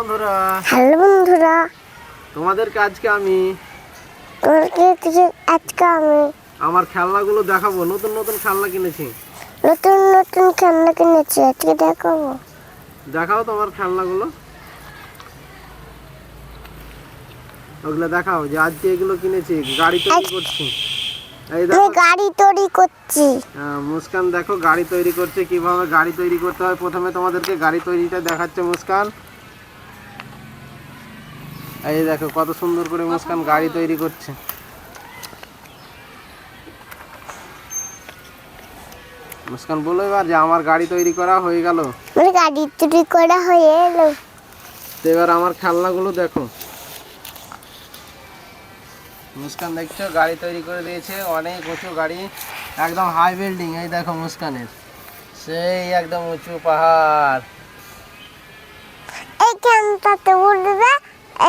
Hello বন্ধুরা, তোমাদেরকে আজকে আমি আমার খেলনাগুলো দেখাবো। নতুন নতুন খেলনা কিনেছি। নতুন নতুন খেলনা কিনেছি, আজকে দেখাবো। দেখাও তোমার খেলনাগুলো, ওগুলো দেখাও যে আজকে এগুলো কিনেছি। গাড়ি তৈরি করছি, এই দেখো গাড়ি তৈরি করছি। মুস্কান দেখো গাড়ি তৈরি করছে। কিভাবে গাড়ি তৈরি করতে হয় প্রথমে তোমাদেরকে গাড়ি তৈরিটা দেখাচ্ছে মুস্কান। এই দেখো কত সুন্দর করে মুস্কান গাড়ি তৈরি করছে। মুস্কান বলো এবার যে আমার গাড়ি তৈরি করা হয়ে গেল। গাড়ি তৈরি করা হয়ে এলো। তো এবার আমার খেলনাগুলো দেখো। মুস্কান দেখছো গাড়ি তৈরি করে দিয়েছে, অনেক উঁচু গাড়ি, একদম হাই বিল্ডিং। এই দেখো মুস্কানের সেই একদম উঁচু পাহাড়। এইখানটাতে উঠবে,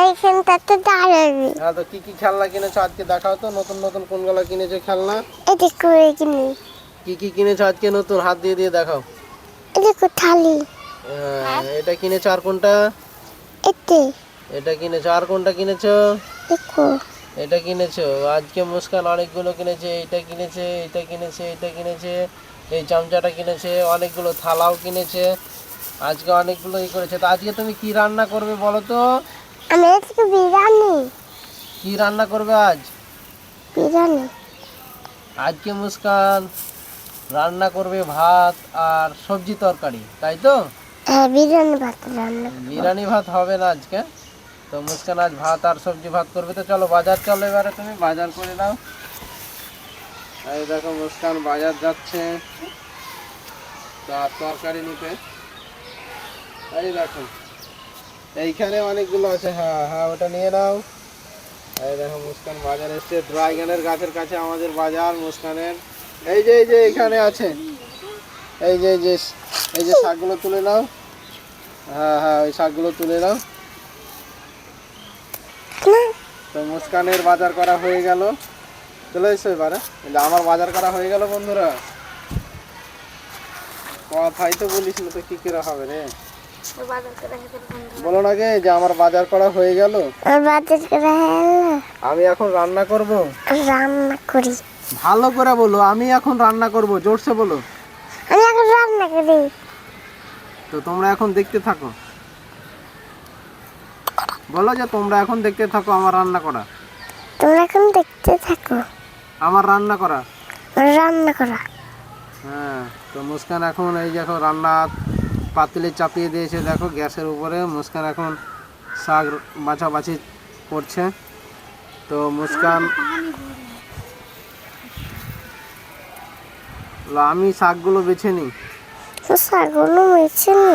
এইখানটাতে দাঁড়াবে। হ্যাঁ, তো কি কি খেলনা কিনেছো আজকে দেখাও তো। নতুন নতুন কোনগুলো কিনেছো খেলনা? এটা করে কিনি। কি কি কিনেছো আজকে নতুন? হাত দিয়ে দিয়ে দেখাও। এটা থালি। এটা কিনেছো। আর কোনটা? এতে। এটা কিনেছো। আর কোনটা কিনেছো? দেখো, এটা কিনেছো। আজকে মুস্কান অনেকগুলো কিনেছে। এইটা কিনেছে, এইটা কিনেছে, এইটা কিনেছে, এই চামচাটা কিনেছে, অনেকগুলো থালাও কিনেছে। আজকে অনেকগুলো করেছে। তো আজকে তুমি কি রান্না করবে বলো তো? আমি আজকে বিরিয়ানি। কি রান্না করবে আজ? বিরিয়ানি। আজকে মুস্কান রান্না করবে ভাত আর সবজি তরকারি, তাই তো? হ্যাঁ, বিরিয়ানি ভাত রান্না। বিরিয়ানি ভাত হবে না আজকে। তো মুস্কান আজ ভাত আর সবজি ভাত করবে। তো চলো বাজার চলো, এবারে তুমি বাজার করে দাও। এই দেখো মুস্কান বাজার যাচ্ছে তার তরকারি নিতে। এই দেখো এইখানে অনেকগুলো আছে। হ্যাঁ হ্যাঁ, ওটা নিয়ে নাও। এই দেখো মুস্কান বাজার এসছে। ড্রাগনের গাছের কাছে আমাদের বাজার মুস্কানের। এই যে এখানে আছে। এই যে শাকগুলো তুলে নাও। হ্যাঁ হ্যাঁ, ওই শাকগুলো তুলে নাও। তো মুস্কানের বাজার করা হয়ে গেল। চলে এসো এবারে। আমার বাজার করা হয়ে গেল বন্ধুরা। কথাই তো বলিস না, তো কি করে হবে রে? বলো না গে যে আমার বাজার করা হয়ে গেল। আমি এখন রান্না করব। রান্না করি। ভালো করে বলো, আমি এখন রান্না করব। জোরসে বলো। আমি এখন রান্না করি। তো তোমরা এখন দেখতে থাকো। বলো যে তোমরা এখন দেখতে থাকো আমার রান্না করা। তোমরা এখন দেখতে থাকো আমার রান্না করা। রান্না করা। হ্যাঁ, তো মুস্কান এখন এই দেখো রান্না পাতিলে চাপিয়ে দিয়েছে। দেখো গ্যাসের উপরে মুস্কান এখন শাক বাছাবাছি করছে। তো মুস্কান আমি শাকগুলো বেছে নিই। শাকগুলো বেছে নি।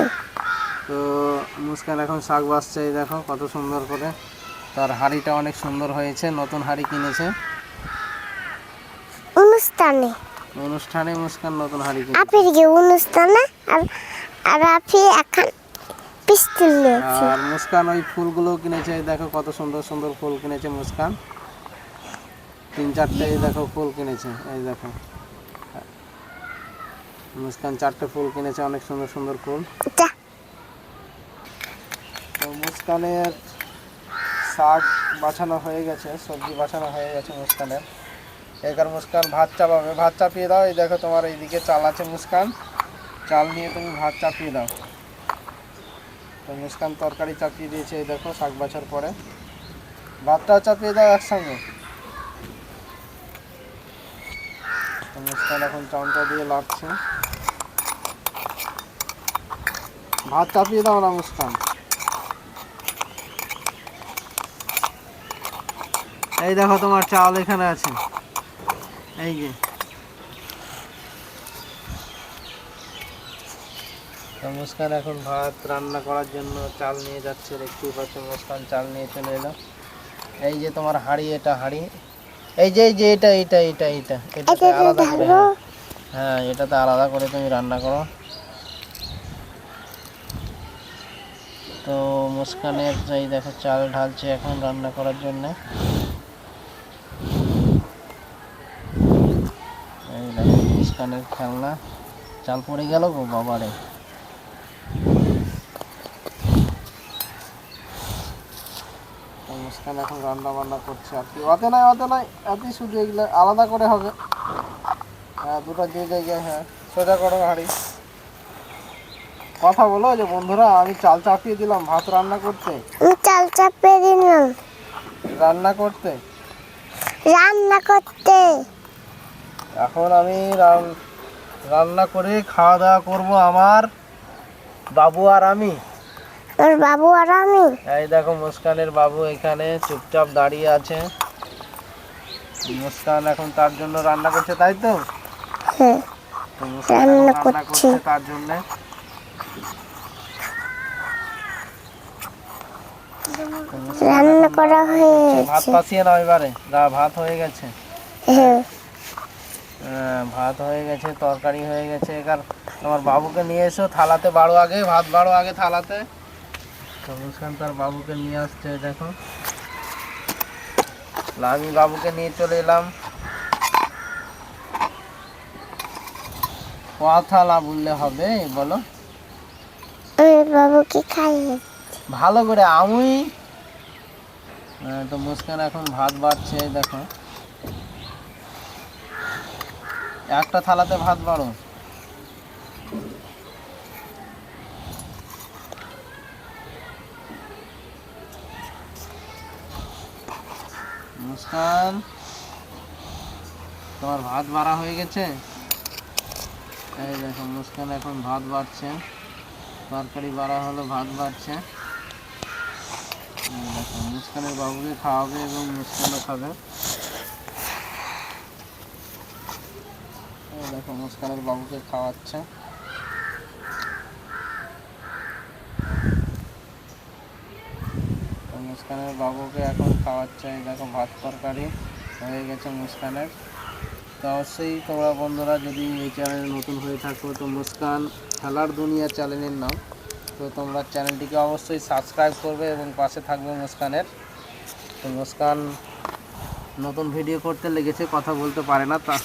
তো মুস্কান এখন শাক বাছছে। এই দেখো কত সুন্দর করে। তার হাঁড়িটা অনেক সুন্দর হয়েছে, নতুন হাঁড়ি কিনেছে অনুষ্ঠানে। মুস্কান নতুন হাঁড়ি কিনেছে। আপের কি অনুষ্ঠানে? আর আপনি এখন পিস্তল নিয়েছে। আর মুস্কান ওই ফুলগুলো কিনেছে। এই দেখো কত সুন্দর সুন্দর ফুল কিনেছে মুস্কান। 3-4টে এই দেখো ফুল কিনেছে। এই দেখো মুস্কান 4টে ফুল কিনেছে, অনেক সুন্দর সুন্দর ফুল। তো মুস্কানের শাক বাছানো হয়ে গেছে, সবজি বাছানো হয়ে গেছে মুস্কানের। এবার মুস্কান ভাত চাপাবে। ভাত চাপিয়ে দাও। এই দেখো তোমার এইদিকে চাল আছে মুস্কান, চাল নিয়ে তুমি ভাত চাপিয়ে দাও। তো মুস্কান তরকারি চাপিয়ে দিয়েছে। এই দেখো শাক বাছার পরে ভাতটাও চাপিয়ে দাও একসঙ্গে। তো মুস্কান এখন চামচা দিয়ে লাগছে। ভাত চাপিয়ে দাও না মুস্কান। এই দেখো তোমার চাল এখানে আছে। এই যে তো মুস্কান এখন ভাত রান্না করার জন্য চাল নিয়ে যাচ্ছে। দেখতেই পাচ্ছ মুস্কান চাল নিয়ে চলে এলো। এই যে তোমার হাঁড়ি, এটা হাঁড়ি। এই যে এটা আলাদা করে। হ্যাঁ, এটাতে আলাদা করে তুমি রান্না করো। তো মুস্কানের এই দেখো চাল ঢালছে এখন রান্না করার জন্য। এই দেখো মুস্কানের খেলনা। চাল পড়ে গেল গো বাবারে। মুস্কান এখন রান্না বান্না করছে আর কি। অতে নাই এতই, শুধু এগুলো আলাদা করে হবে। হ্যাঁ, দুটো যে জায়গায়, হ্যাঁ সোজা করো হাঁড়ি। কথা বলো যে বন্ধুরা, আমি চাল চাপিয়ে দিলাম ভাত রান্না করতে। আমি চাল চাপিয়ে দিলাম রান্না করতে রান্না করতে। এখন আমি রান্না করে খাওয়া দাওয়া করবো আমার বাবু আর আমি। ওর বাবু আর আমি। এই দেখো মুস্কানের বাবু এখানে চুপচাপ দাঁড়িয়ে আছে। মুস্কান এখন তার জন্য রান্না করছে, তাই তো? হ্যাঁ, তো মুস্কান এখন রান্না রান্না করছি। করছে তার জন্য। রান্না করা হয়ে ভাত গেছে। পাসিয়ে নাও এবারে। ভাত হয়ে গেছে। হ্যাঁ, ভাত হয়ে গেছে, তরকারি হয়ে গেছে। এবার তোমার বাবুকে নিয়ে এসো, থালাতে বাড়ো আগে, ভাত বাড়ো আগে থালাতে। তো মুস্কান তার বাবুকে নিয়ে আসছে, দেখো। আমি বাবুকে নিয়ে চলে এলাম। থালা বললে হবে, বলো। আমি বাবুকে খাইয়ে। ভালো করে আমি। তো মুস্কান এখন ভাত বাড়ছে, দেখো। একটা থালাতে ভাত বাড়ো। মুস্কান, তোমার ভাত বাড়া হয়ে গেছে। এই দেখো মুস্কান এখন ভাত বাড়ছে, তরকারি বাড়া হলো, ভাত বাড়ছে। এই দেখো মুস্কানের বাবুকে খাওয়াবে এবং মুস্কানও খাবে। এই দেখো মুস্কানের বাবুকে খাওয়াচ্ছে। তো মুস্কানের বাবুকে এখন খাওয়াচ্ছে। এই দেখো ভাত তরকারি হয়ে গেছে মুস্কানের। তো অবশ্যই তোমরা বন্ধুরা যদি এই চ্যানেলে নতুন হয়ে থাকো, তো মুস্কান খেলার দুনিয়া চ্যানেলের নাম। তো তোমরা চ্যানেলটিকে অবশ্যই সাবস্ক্রাইব করবে এবং পাশে থাকবে মুস্কানের। তো মুস্কান নতুন ভিডিও করতে লেগেছে, কথা বলতে পারে না, তা